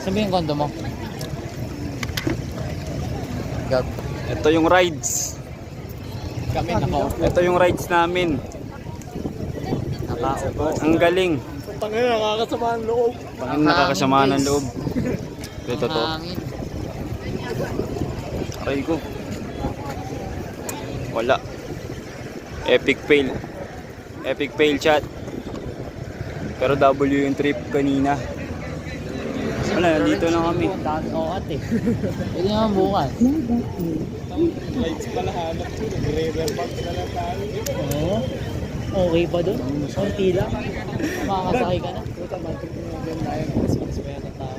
Sabihin yung kondo mo. Gab. Ito yung rides. Kami nakaupo. Ito yung rides namin. Nakaupo. Ang galing. Tangina, nakakasama ang loob. Pangin nakakasama ng loob. Ito to. Hangin. Aray ko. Wala. Epic fail. Epic fail chat. Pero W yung trip kanina. Wala, nandito na kami. Oo ate. Pwede naman bukas. Lights pala hanap ko. Nag-river bank na lang tayo. Oo. Okay pa doon? Konti lang. Makakasakay ka na. Puta, matik ko na dyan tayo. Christmas pa yan ang tao.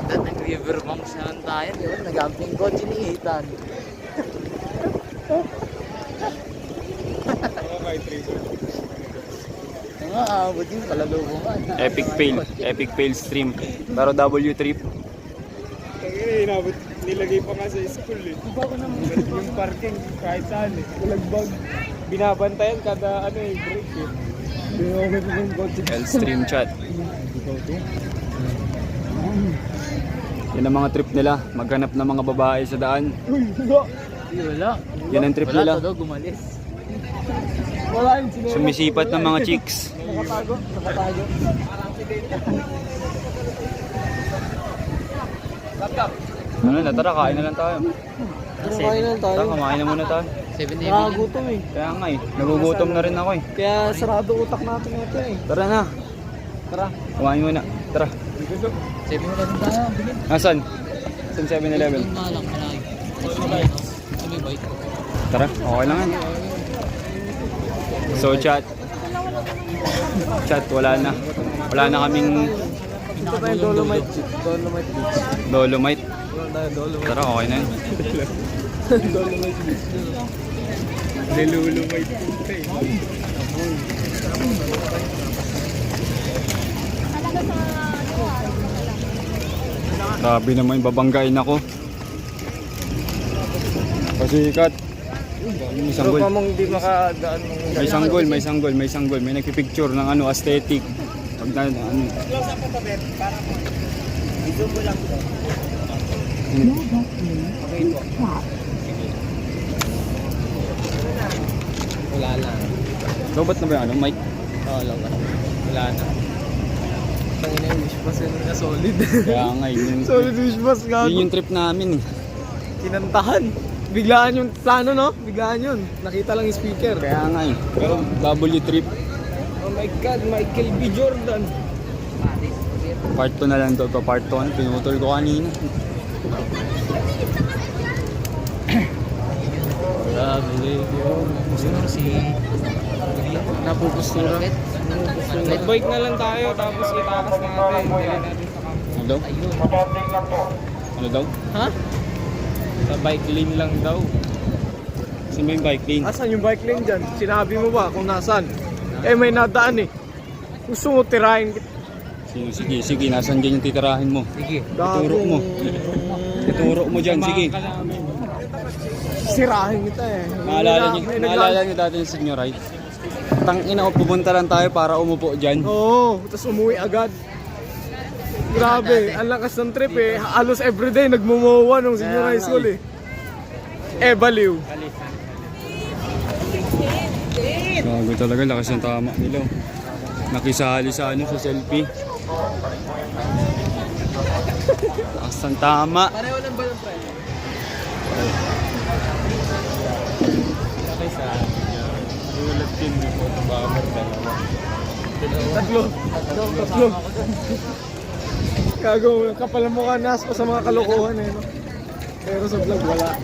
Dahil nag-river banks naman tayo. Di ba? Nag-amping kotse ni Ethan. Mga kahit river. Nga, aabot yung kalalubungan. Epic fail. Epic fail stream. Pero W trip. Tangina, inabot. Nilagay pa nga sa school eh. Yung parking kahit saan eh. Kulagbag. Binabantayan kada ano eh, break eh. Binawag ko yung kotse. L stream chat. Yan ang mga trip nila. Maghanap ng mga babae sa daan. Uy, wala. Wala. Yan ang trip Wala nila. to daw, gumalis. Wala yung sinema. Sumisipat ng mga chicks. Nakatago. Nakatago. Ano na, tara, kain na lang tayo. Kumain na tayo. Tara, kumain na muna tayo. 7-Eleven. Nakagutom eh. Kaya nga eh, nagugutom na rin ako eh. Kaya sarado utak natin ito eh. Tara na, Tara. kumain muna. Tara. 7-Eleven tayo. Bilhin. Asan? Asan 7-Eleven? Yung nga lang, malaki. Sa may bike. Tara, okay lang yan. So chat. Chat, wala na. Wala na kaming Ito tayo Dolomite. Dolomite Beach. Dolomite. Wala tayo Dolomite. Tara, okay na yan. Dolomite Beach. Nilulumite po eh. Grabe naman, babanggain ako. Pasikat. May sanggol. Pero mong di makadaan ng... May sanggol, may sanggol, may sanggol. May nagpipicture ng ano, aesthetic. Pag na, ano. Wala na. Robot na ba yung ano, Mike? Oo, wala na. Tangina yung wish pass yun na solid. Kaya nga, yun, Solid wish pass nga. yun yung trip namin eh. Kinantahan. Biglaan yung plano, no? Biglaan yun. Nakita lang yung speaker. Kaya nga eh. Pero W trip. Oh my God, Michael B. Jordan. Part 2 na lang to. Part 2 ano, pinutol ko kanina. Grabe. Gusto si... Napupustura. Mag-bike na lang tayo, tapos itakas natin. Dili natin sa camp. Ano daw? Ano daw? Ha? Sa bike lane lang daw. Saan ba yung bike lane? Asan yung bike lane dyan? Sinabi mo ba kung nasan? Eh may nadaan eh. Gusto mo tirahin kita. Sige, sige. Nasaan dyan yung titirahin mo? Sige. Ituro mo. Ituro mo dyan, sige. Sirahin kita eh. Naalala niyo dati yung senior ride? Tangina ko, pupunta lang tayo para umupo dyan. Oo, tapos umuwi agad. Grabe, ang lakas ng trip eh. Halos everyday nagmumowa nung senior high school eh. Eh, baliw. Gago talaga, lakas ng tama nila. Nakisali sa ano, sa selfie. Lakas ng tama. Pareho lang ba yung price? Okay sa ulat din mo. Bummer dalawa. Tatlo. Gago, kapal ang mukha nas pa sa mga kalokohan eh. No? Pero sa vlog wala.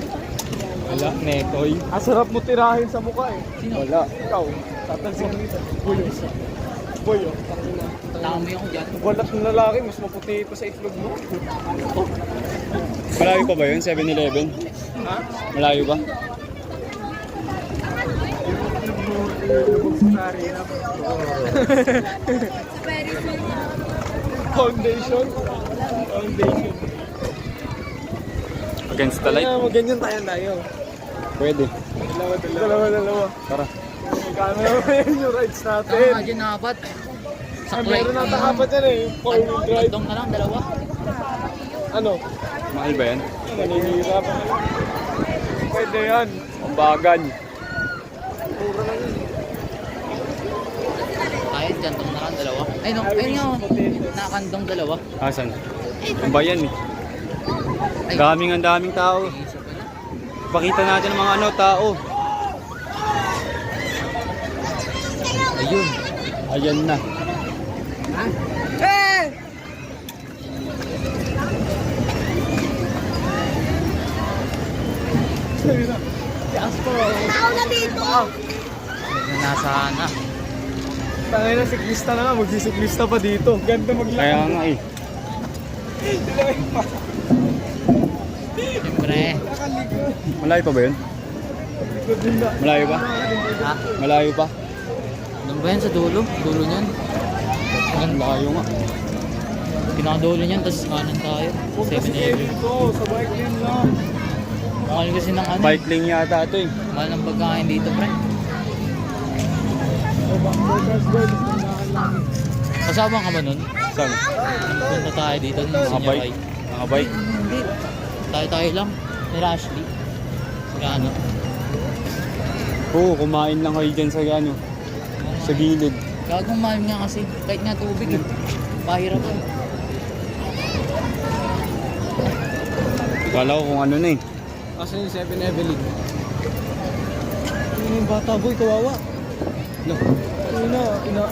Wala, netoy. Ang sarap mo tirahin sa mukha eh. Wala. Ikaw, tatansin mo ito. Buyo. Buyo. Tami ako dyan. Balat ng lalaki, mas maputi pa sa itlog mo. Malayo pa ba yun? 7-Eleven? Ha? Malayo ba? Foundation. Against the light? Ganyan tayo. Pwede. Dalawa. Tara. Magkano naman yung rides natin? Tama dyan na apat. Saklay. meron nata apat yan eh. Yung four-wheel drive. Tandong na lang, dalawa. Ano? Mahal ba yan? Nanihirap. Pwede yan. Mabagal. Mura lang yun. Kahit kantong na lang, dalawa. Ay, no, ayun nga. Nakakandong dalawa. Asan? Ang bayan eh. Ay, Ang daming tao. isa pala. Pakita natin ang mga ano, tao. Ayun. Ayan na. Nasa na. Tangay na, siklista na nga. Magsisiklista pa dito. Ganda Kaya maglakad. nga eh. Siyempre. Nakalikod. Malayo pa ba yun? Likod din na. Malayo pa? Ha? Malayo pa? Doon ba yan sa dulo? Dulo niyan. Ang layo nga. Pinakadulo niyan, tapos kanan tayo. Huwag kasi 7-Eleven. dito. Sa bike lane lang. Mahal kasi ng ano. Bike lane yata ito eh. Mahal ng pagkain dito, pre. O backborders girl. Tandaan lang. Kasama ka ba nun? Saan? Punta tayo dito ng Mga Senior bike? High. Mga bike? Hindi. Tayo lang. Ni Ashley. Saka ano. Oo, kumain lang kayo dyan sa ano. Sa gilid. Gagong mahal nga kasi. Kahit nga tubig eh. Pahirap eh. Kala ko kung ano na eh. Kasi yung 7-Eleven. Ano yung bata boy, kawawa. No.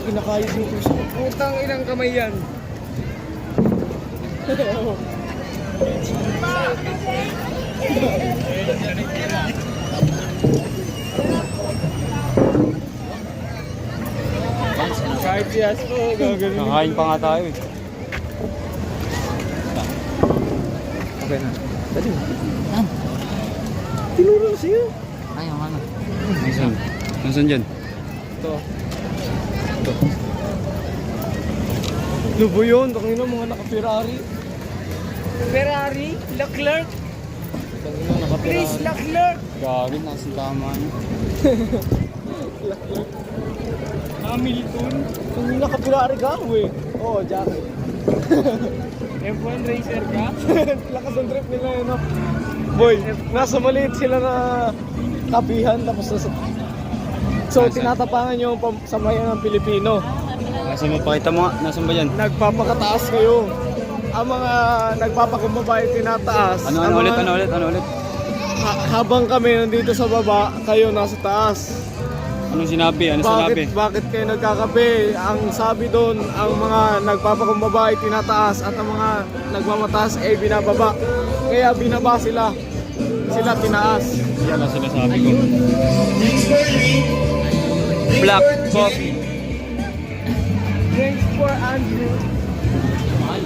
Inakayod yung puso. Putang ilang kamay yan. Kahit si Aspo, gagawin. Nakain pa nga tayo eh. Okay na. Dali mo. Yan. Tinuro na sa'yo. Ay, ang ano. Nasaan? Nasaan dyan? Ito. Ano ba yun? Tangina mga naka-Ferrari. Ferrari? Leclerc? Tangina naka-Ferrari. Please, Leclerc! Gagawin, nasa tama niya. Leclerc. Hamilton? Tangina naka-Ferrari ka, we. Oo, jacket. F1 racer ka? Lakas ang trip nila yun, no? Boy, nasa maliit sila na kapihan, tapos nasa... So, tinatapangan yung samayan ng Pilipino. Nasaan mo? Pakita mo nga. Nasaan ba yan? Nagpapakataas kayo. Ang mga nagpapakumbaba ay tinataas. Ano Ang ulit? mga- Ano ulit? Ano ulit? Habang kami nandito sa baba, kayo nasa taas. Anong sinabi? Ano sinabi? Bakit kayo nagkakape? Ang sabi doon, ang mga nagpapakumbaba ay tinataas at ang mga nagmamataas ay binababa. Kaya binaba sila. Sila tinaas. Yan ang sinasabi ko. Black coffee. Thanks for Andrew. Mahal.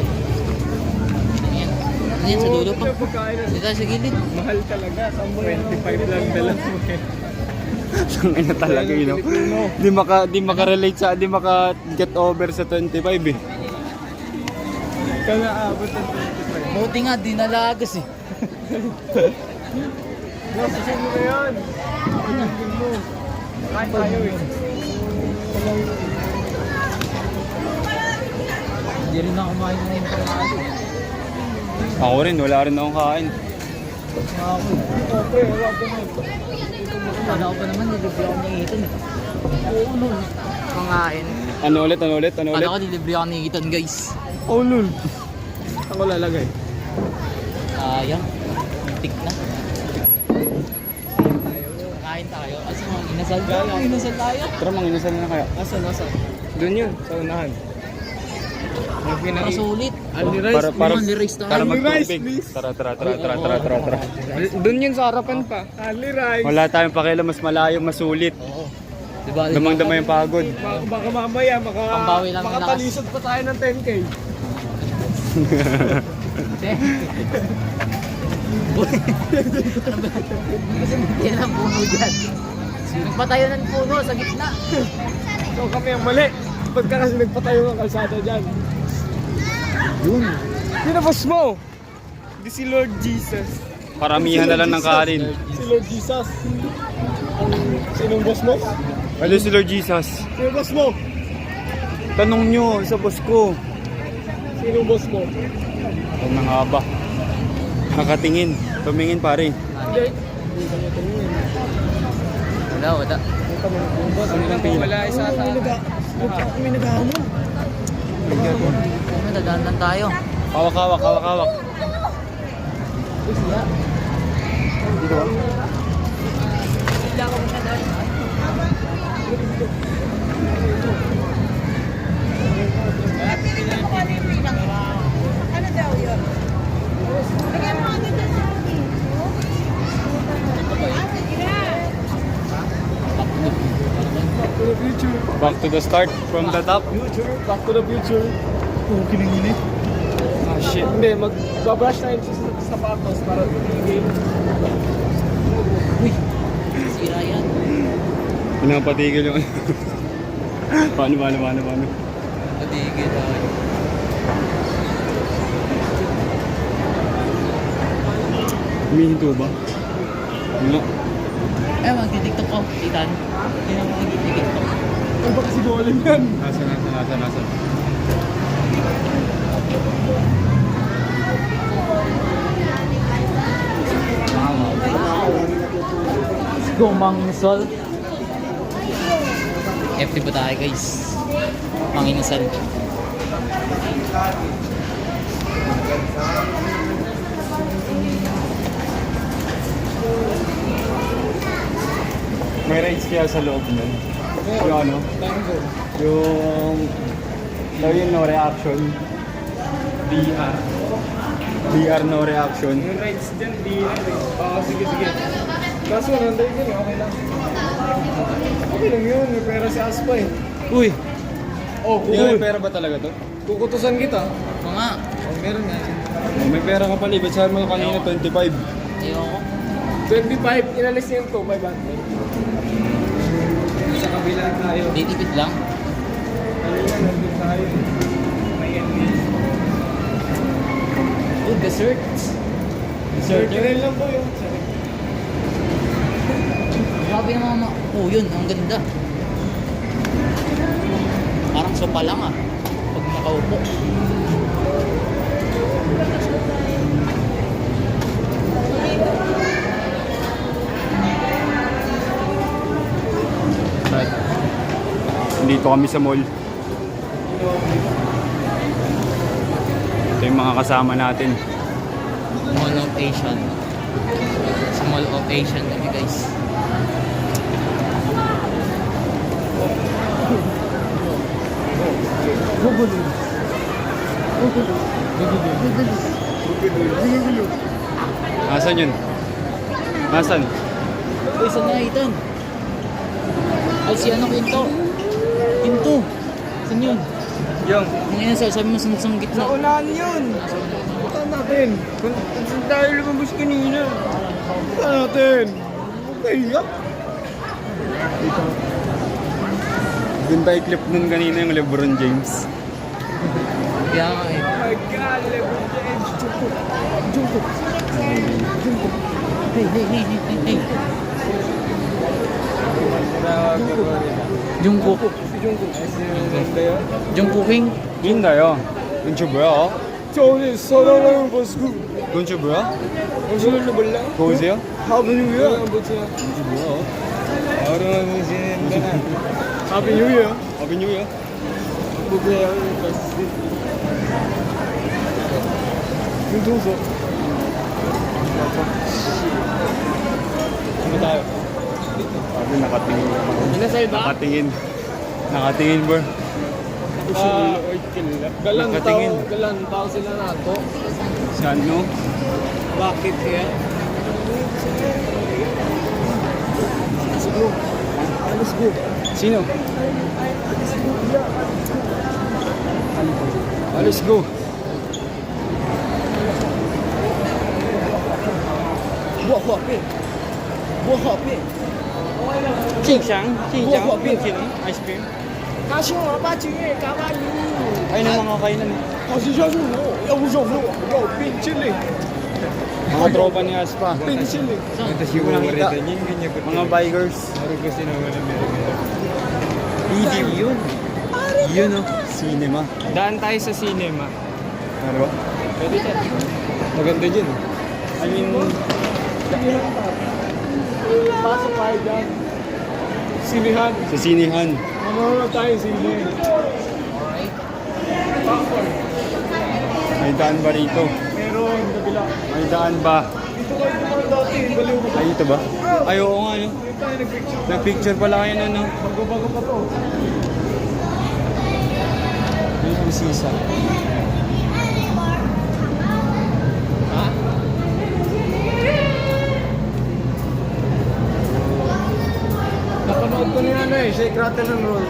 Ayan. Ano yan sa dulo pa? Pagkain na- Dito tayo sa gilid. Mahal talaga. 25 lang dala mo. Ang ina talaga yun. No? Di maka-relate sa, di maka-get over sa 25 eh. Kaya aabot ng 25. Buti nga, dinalagas eh. Nasusin mo na yan. Pinagin mo. Kain tayo eh. Hindi rin na kumain na yung pangalo. Ako rin, wala rin akong kain. Pre, wag ka na. Ano ko pa naman, nilibre ako ni Ethan. Oo, no. Pangain. Ano ulit? Ano ulit? Ano ulit? Ano ko, nilibre ako ni Ethan, guys. Oh, lul. Ako lalagay. Sayang. Tik na. Kain tayo. Kasi mga inasal tayo. Inasal tayo. Tara, manginasal na kaya. Nasa? Doon yun, sa unahan. Masulit. Only rice, Para Only rice tayo. para Only rice, magtubig. please. Tara. Doon yun sa harapan pa. Only rice. Wala tayong pakialam, mas malayo, masulit. Oo. Diba? Damang-dama yung pagod. Baka mamaya, Pambawi lang ng lakas. makatalisod pa tayo ng 10K. Kasi yan ang puno dyan. Nagpatayo ng puno sa gitna. So kami ang mali. Ba't ka kasi nagpatayo ng kalsada dyan? Yun. Sino boss mo? Di si Lord Jesus. Paramihan na lang ng kanin. Si Lord Jesus. Sinong boss mo? Ano si Lord Jesus? Sino boss mo? Tanong nyo sa boss ko. Sino boss mo? Huwag nang haba. Nakatingin. Tumingin pare. Hindi. Hindi kanya tumingin. Wala. Ano lang pila? Wala isa sa May nag-aamon. Dadaan tayo. Hawak. Dito ba? Ano daw yun? Bigyan mo agad na sa akin. Back to the future. Back to the start. From the top. Back to the future. Oh, kininginig. Ah, shit. Hindi, magbabrush tayo sa sapatos para tumigil. Uy, sira yan. Pinapatigil yung paano? Patigil tayo. Humihinto ba? Wala. Magti-tiktok ko. Titan. Hindi na magti-tiktok. Ano ba kasi golem yan? Nasa. Let's go, Manginasal. FT ba tayo, guys? Manginasal. May rides kaya sa loob nun. Yung ano? Yung no reaction. VR no reaction. Yung rides dyan, di na eh. Sige. Kaso, nanday yun, okay lang. Okay lang yun, may pera si Aspa eh. Uy! Oh, May pera ba talaga to? kukutusan kita. Mga. Oh, meron nga. Oh, may pera ka pala. Ba't sabi mo kanina 25? Ayoko. 25, inalis niya yung 2, 500. Sa kabila tayo. Ditipid lang. Kanina, nandun tayo. May ending. Oh, desserts. Dessert rin lang po yun. Grabe naman mga... Oh, yun. Ang ganda. Parang sopa lang ah. Pag nakaupo. Dito kami sa mall. Ito yung mga kasama natin. Mall of Asian. Sa Mall of Asian kami, guys. Nasaan yun? Nasaan? Uy, saan na Ethan? Ay, si ano, Pinto. Pinto. Saan yun? Yung. Ngayon, sabi mo sa gitna. Sa unahan yun! Punta natin! Kung saan tayo lumabas kanina? Punta natin! Okay, yak! Doon tayo clip nun kanina yung LeBron James. Kaya nga eh. Oh my God! Lebron James! Jungkook! Hey. Jungkook. Si Jungkook. Ay, Jungkooking. Ginda'요. Kuncho 뭐야? 저는 서러운 버스고 kuncho 뭐야? 오늘 몰라? 보세요. Happy New Year! kuncho 뭐야? 하루만 보시는 Happy New Year! Happy New Year. Bubuhay ako yung bus. Yung tuso. Ano tayo? Sabi nakatingin. Inasal ba? Nakatingin bro. Nakatingin. Galantaw sila nato. Si ano? Bakit kaya? Let's go. Sino? Let's go. Ice cream. 他是我爸今日干嘛你？ Ay, nang mga kainan. 好是小肉，要不肉要冰淇淋， Mga tropa ni Aspa. 冰淇淋。 Nakita. Mga bikers. Video. Yun oh. cinema. Daan tayo sa cinema. Ano ba? Pwede dyan. Maganda dyan. I mean, pasok tayo dyan. Sinihan. Sa sinihan. Manonood tayo sine. Alright. May daan ba rito? Meron, kabila. May daan ba? Dito kayo dumaan dati. Baliw ko. Ay, ito ba? Ay, oo nga, no? Dito tayo nag-picture. Nag-picture pala kayo na, no? Bago-bago pa to. Ayun yung sisa. Napanood ko na ano eh, Shake, Rattle and Roll.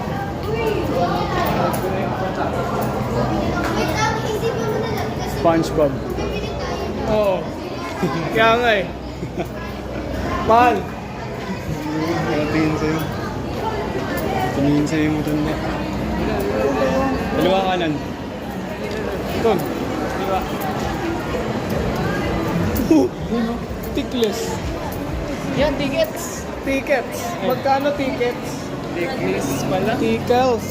SpongeBob. Oo. Kaya nga eh. Mahal. Tingin sa'yo. Tingin sa'yo yung matanda. Dalawa kanan. Doon. Di ba? Tickless. Yan, tickets. Tickets. Magkano tickets? Tickets pala. Tickles.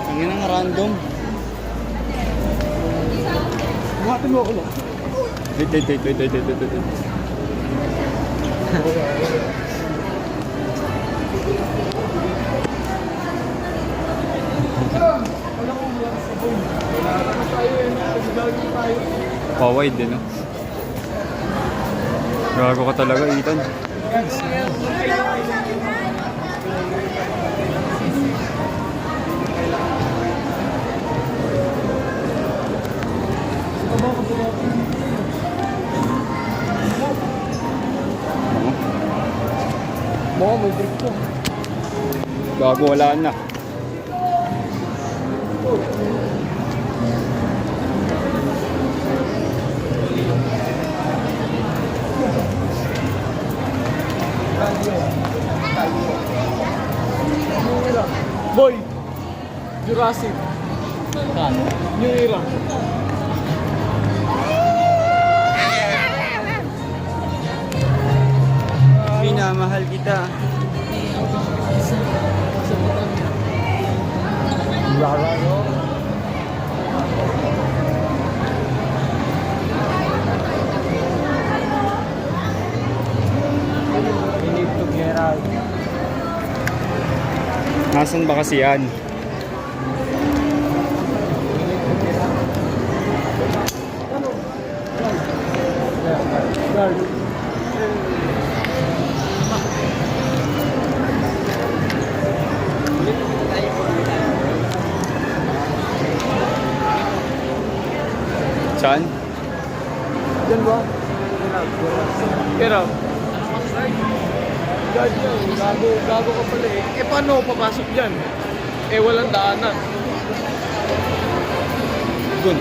Ang yun ang random. Buhatin mo ako lang. Wait. Pawide din, no? Gago ka talaga, Ethan. Mga may drink ko. Gago, wala na. Boy! Jurassic. Kano? New era. Minamahal kita. Rara, no? We need to get out. Nasaan ba kasi yan? Guard. Saan? Diyan ba? Get out. Guard yan. Gago ka pala eh. Eh paano ako papasok dyan? Eh walang daanan. Doon.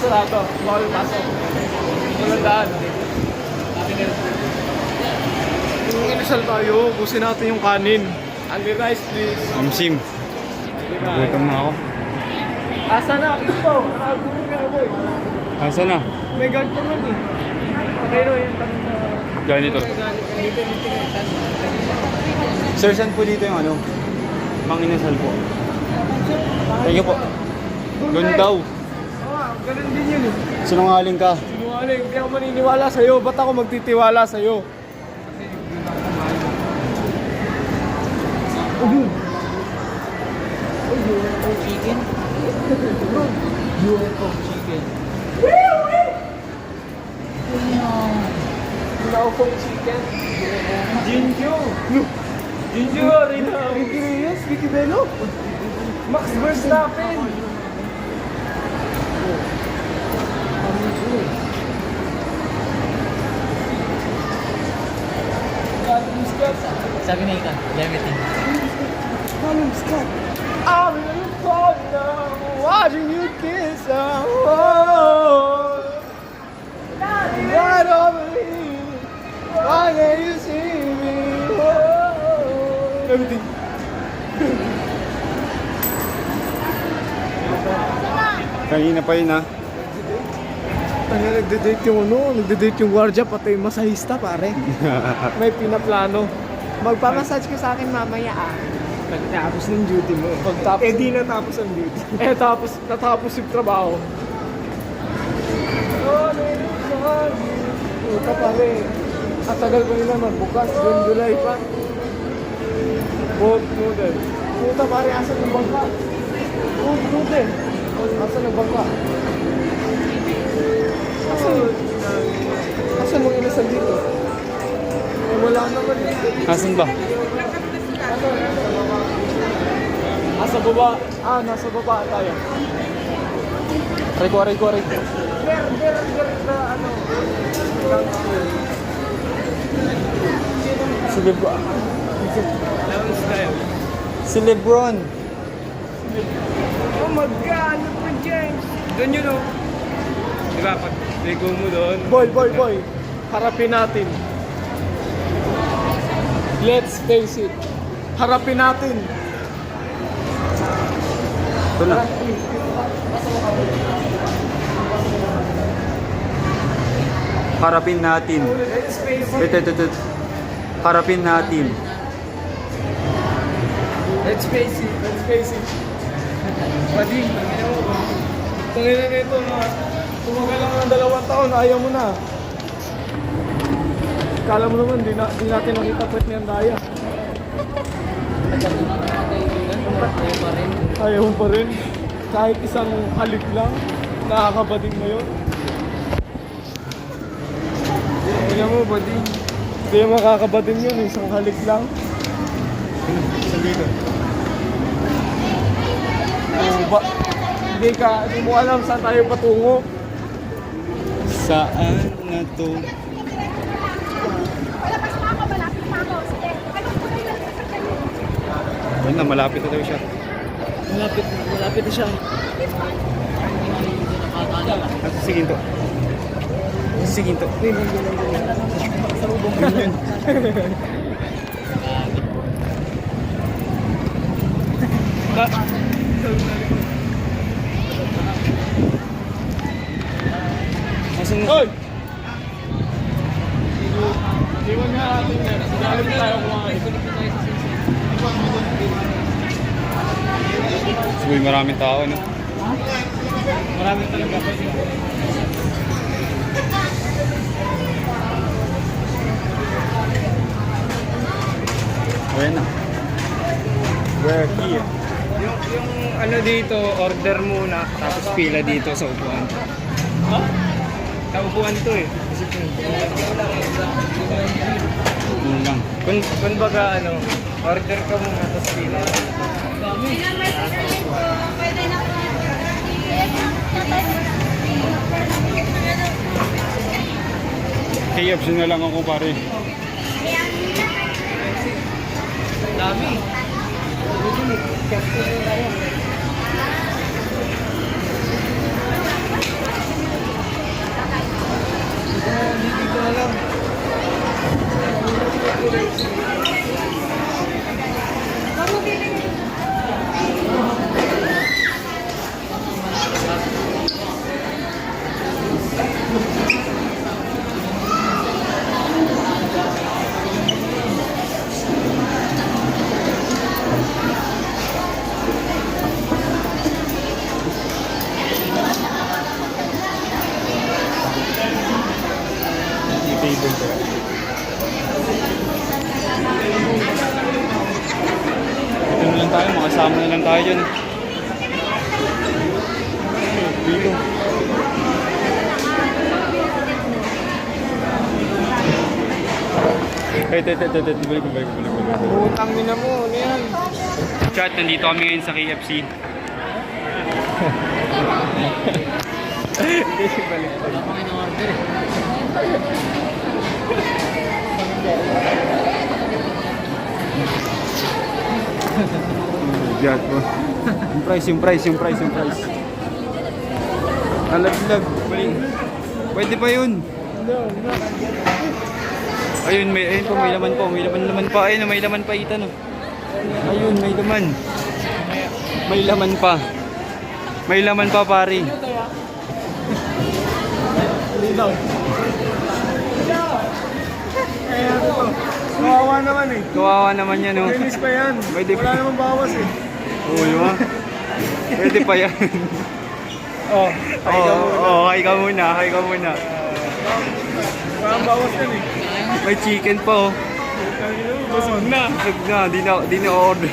Sarado. Bawal pasok. Walang daanan. Kung inasal tayo, busin natin yung kanin. Only rice please. Amsim. Gutom na ako. Asa na? Ito. Nakagulo ka na boy. Asa na? May guard pa rin eh. Pero yung Ganito. Sir, saan po dito yung ano? Manginasal po. Thank you po. Doon daw. ganun din yun eh. Sinungaling ka. Sinungaling, hindi ako maniniwala sa'yo. Ba't ako magtitiwala sa'yo? UFO chicken? UFO chicken. Ginaupo chicken. Jinju. Jinju, Rina. Ricky Reyes, Ricky Bello. Max Verstappen. Sabi na ikan, limiting. I'm in the corner, watching you kiss her. Oh, right over here. Why can't you see me? Oh, everything. Kanina pa yun, ha? Tangina, nagde-date yung nagde-date yung guardia, pati yung masahista, pare. May pinaplano. Magpamassage ka sa akin mamaya ah. Pagtapos ng duty mo. Pagtapos- Eh di natapos ang duty. Tapos natapos yung trabaho. Puta pare. Ang tagal ko nila magbukas. June, July pa. Boat noodle. Puta pare, asan yung bangka? Boat noodle. Asan yung bangka? Asan mong inasal dito? Eh, wala naman eh. Asan ba? Nasa baba. Nasa baba tayo. Reko. Na ano. Si Lebron. Si Lebron. Oh my God, LeBron James. Doon yun oh. Diba, pag ligo mo doon. Boy. Harapin natin. Let's face it. Harapin natin. Ito na. Harapin natin. Let's face it. Ito. Harapin natin. Let's face it. Padi, tangina nito na tumagal lang ng 2 taon, ayaw mo na. Kala mo naman, di natin nakita pwet ni Andaya. Ayaw mo pa rin. Kahit isang halik lang, nakakabading mo yun. Tingnan mo, buddy. Hindi makakabading yun, isang halik lang. Sabi ko. Hindi mo alam saan tayo patungo. Saan na to? Palabas pa ako, malapit pa ako. Sige, anong kulay na sa Ayun na, malapit na daw siya. Malapit na siya. Sige to. Yun. Asan na? Hoy! Iwan nga natin yan. Dahil tayo kumain. Uy, maraming tao, no? Marami talaga pa siya. Ayan na. We're here. Yung ano dito, order muna, tapos pila dito sa upuan. Ha? Sa upuan to eh. Yun lang. Kung baga ano, order ka muna, tapos pila. Pwede na po. KFC na lang ako, pare. Dami. Dito na lang. Table ko. Ito na lang tayo, makasama na lang tayo dyan. Dito. Balik ko. Utang nila mo, ano yan? Chat, nandito kami ngayon sa KFC. Balik. Wala pa kayo ng-order eh. Bigat po. Yung price. Alaglag. Pwede pa yun. Ayun, may laman po. May laman pa. Ayun, may laman pa, Ethan. Ayun, may laman. May laman pa. May laman pa, pare. daw. Kaya ito. Kawawa naman eh. Kawawa naman yan, oh. Linis pa yan. Pwede Wala pa. namang bawas eh. Oo, yun ah. Pwede pa yan. Oh, Kay ka muna. walang bawas yan eh. May chicken pa, oh. Busog na. Busog na, di na order.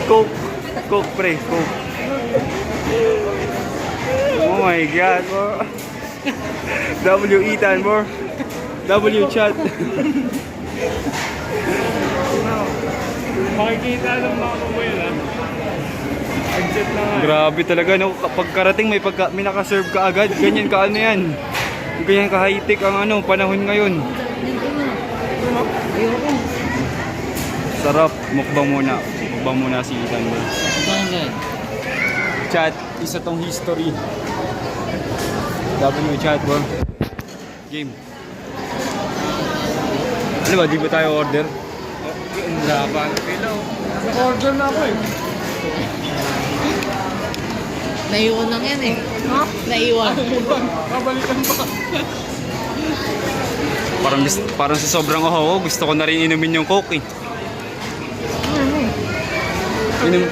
Coke, pre, Coke. Oh my God, bro. W Ethan, bro. W chat. Makikita ng mga kamuel ha. Exit na nga. Grabe talaga, no? Kapag karating may nakaserve ka agad. Ganyan ka ano yan. Ganyan ka high-tech ang ano, panahon ngayon. Ayoko. Sarap. Mukbang muna si Ethan, bro. Saan yan? Chat, isa tong history. W chat, bro. Game. Ano ba, di ba tayo order? Laban. Naka-order na ako eh. Naiwan lang yan eh. Ha? Naiwan. Kabalikan pa. Parang sa sobrang ohaw, gusto ko na rin inumin yung Coke eh.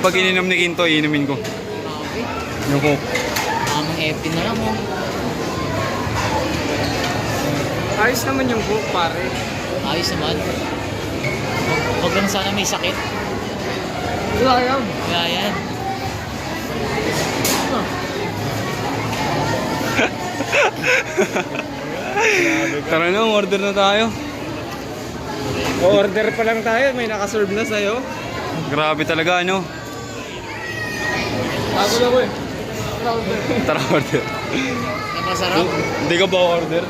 Pag ininom ni Kinto, inumin ko. Okay. Yung Coke. Amang epi na lang oh. Ayos naman yung book pare. Ayos naman. Huwag lang sana may sakit. Wala yan. Kaya yan. Tara na, order na tayo. Order pa lang tayo. May nakaserve na sa'yo. Grabe talaga, ano? Ako na ko eh. Tara, order. Napasarap. Hindi ka ba order?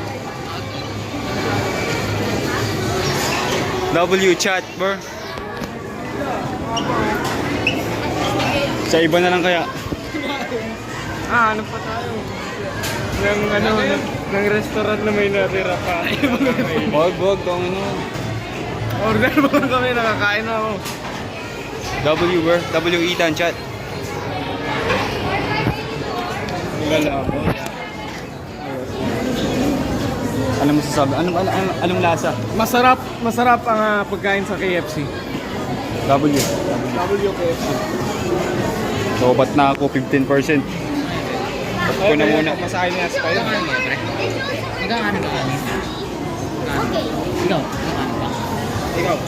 W chat, bro. Sa iba na lang kaya. Ano pa tayo? Ng restaurant na may natira pa. Wag, kung ano. Order mo lang kami. Nakakain na ako. W, bro. W Ethan, chat. Wala ako. Ano mo sasabi? Anong lasa? Masarap ang pagkain sa KFC. W. WKFC. So, ba't na ako 15%? Ako na muna. Masahin niya sa kayo. Magkakaano ka kanin? Ikaw? Magkakaano ka? Ikaw.